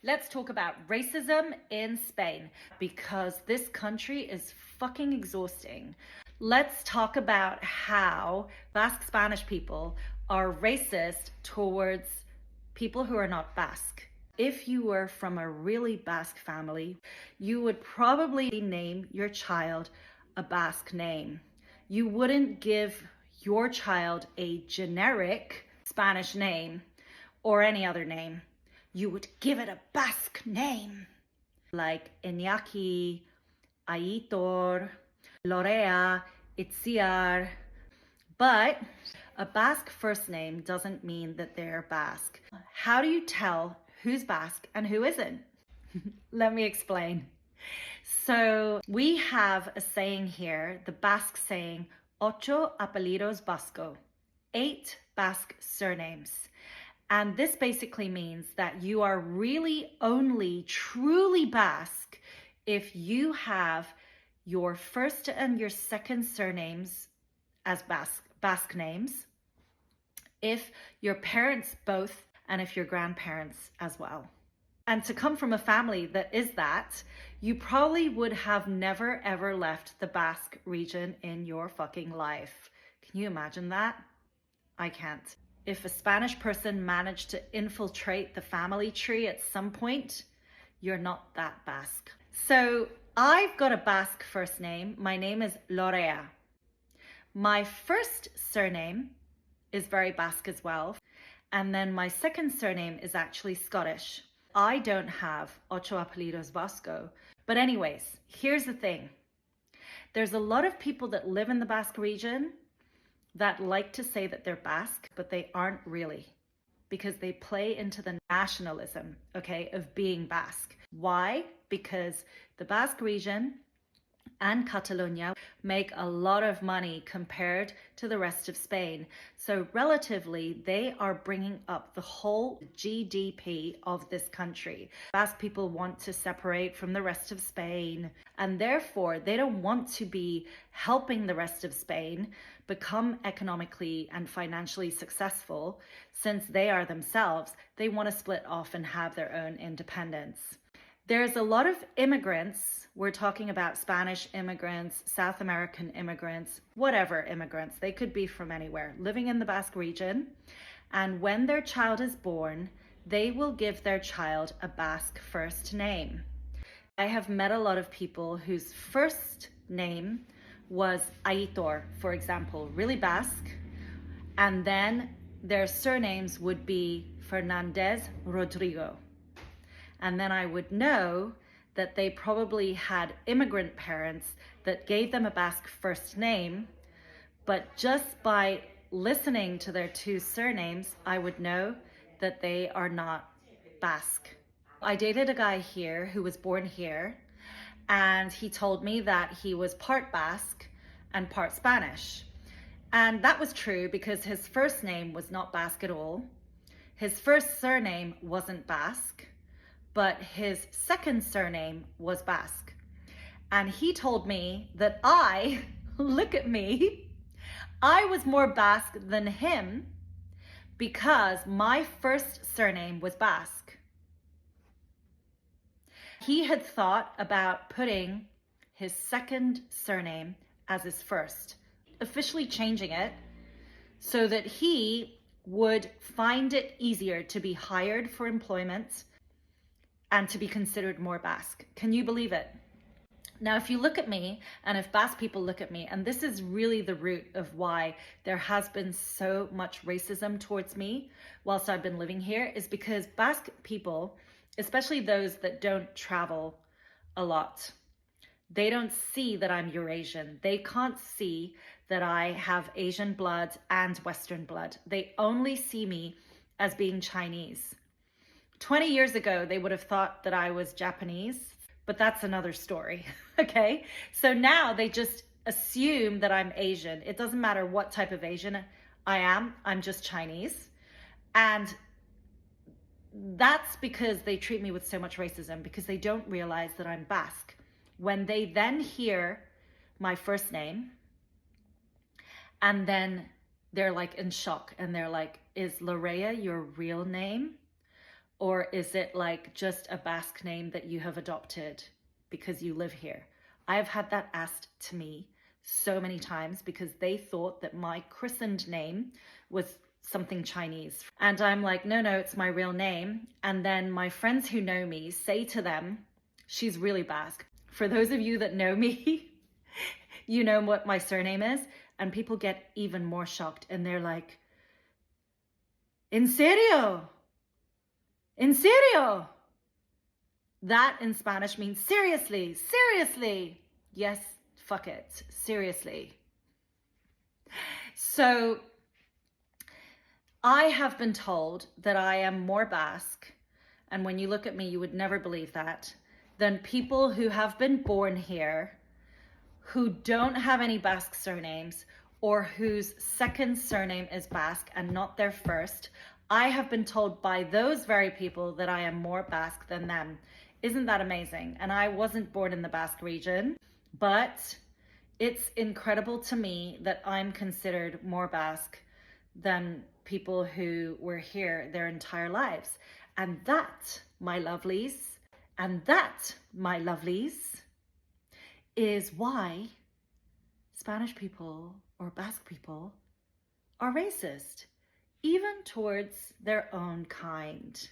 Let's talk about racism in Spain because this country is fucking exhausting. Let's talk about how Basque Spanish people are racist towards people who are not Basque. If you were from a really Basque family, you would probably name your child a Basque name. You wouldn't give your child a generic Spanish name or any other name. You would give it a Basque name, like Iñaki, Aitor, Lorea, Itziar. But a Basque first name doesn't mean that they're Basque. How do you tell who's Basque and who isn't? Let me explain. So we have a saying here, the Basque saying, ocho apellidos vasco, 8 Basque surnames. And this basically means that you are really only truly Basque if you have your first and your second surnames as Basque names, if your parents both, and if your grandparents as well. And to come from a family that is that, you probably would have never ever left the Basque region in your fucking life. Can you imagine that? I can't. If a Spanish person managed to infiltrate the family tree at some point, you're not that Basque. So I've got a Basque first name. My name is Lorea. My first surname is very Basque as well. And then my second surname is actually Scottish. I don't have ocho apellidos vasco. But anyways, here's the thing. There's a lot of people that live in the Basque region that like to say that they're Basque, but they aren't really, because they play into the nationalism, okay, of being Basque. Why? Because the Basque region and Catalonia make a lot of money compared to the rest of Spain. So relatively, they are bringing up the whole GDP of this country. Basque people want to separate from the rest of Spain, and therefore they don't want to be helping the rest of Spain become economically and financially successful. Since they are themselves, they want to split off and have their own independence. There's a lot of immigrants. We're talking about Spanish immigrants, South American immigrants, whatever immigrants. They could be from anywhere, living in the Basque region. And when their child is born, they will give their child a Basque first name. I have met a lot of people whose first name was Aitor, for example, really Basque. And then their surnames would be Fernandez Rodrigo. And then I would know that they probably had immigrant parents that gave them a Basque first name, but just by listening to their 2 surnames, I would know that they are not Basque. I dated a guy here who was born here, and he told me that he was part Basque and part Spanish. And that was true because his first name was not Basque at all. His first surname wasn't Basque, but his second surname was Basque. And he told me that look at me, I was more Basque than him because my first surname was Basque. He had thought about putting his second surname as his first, officially changing it so that he would find it easier to be hired for employment and to be considered more Basque. Can you believe it? Now, if you look at me, and if Basque people look at me, and this is really the root of why there has been so much racism towards me whilst I've been living here, is because Basque people, especially those that don't travel a lot, they don't see that I'm Eurasian. They can't see that I have Asian blood and Western blood. They only see me as being Chinese. 20 years ago, they would have thought that I was Japanese, but that's another story, okay? So now they just assume that I'm Asian. It doesn't matter what type of Asian I am, I'm just Chinese. And that's because they treat me with so much racism, because they don't realize that I'm Basque. When they then hear my first name, and then they're like in shock, and they're like, is Lorea your real name? Or is it like just a Basque name that you have adopted because you live here? I've had that asked to me so many times because they thought that my christened name was something Chinese. And I'm like, no, it's my real name. And then my friends who know me say to them, she's really Basque. For those of you that know me, you know what my surname is. And people get even more shocked and they're like, ¿En serio? ¿En serio? That in Spanish means seriously, seriously. Yes, fuck it, seriously. So I have been told that I am more Basque, and when you look at me, you would never believe that, than people who have been born here, who don't have any Basque surnames, or whose second surname is Basque and not their first. I have been told by those very people that I am more Basque than them. Isn't that amazing? And I wasn't born in the Basque region, but it's incredible to me that I'm considered more Basque than people who were here their entire lives. And that, my lovelies, is why Spanish people or Basque people are racist, even towards their own kind.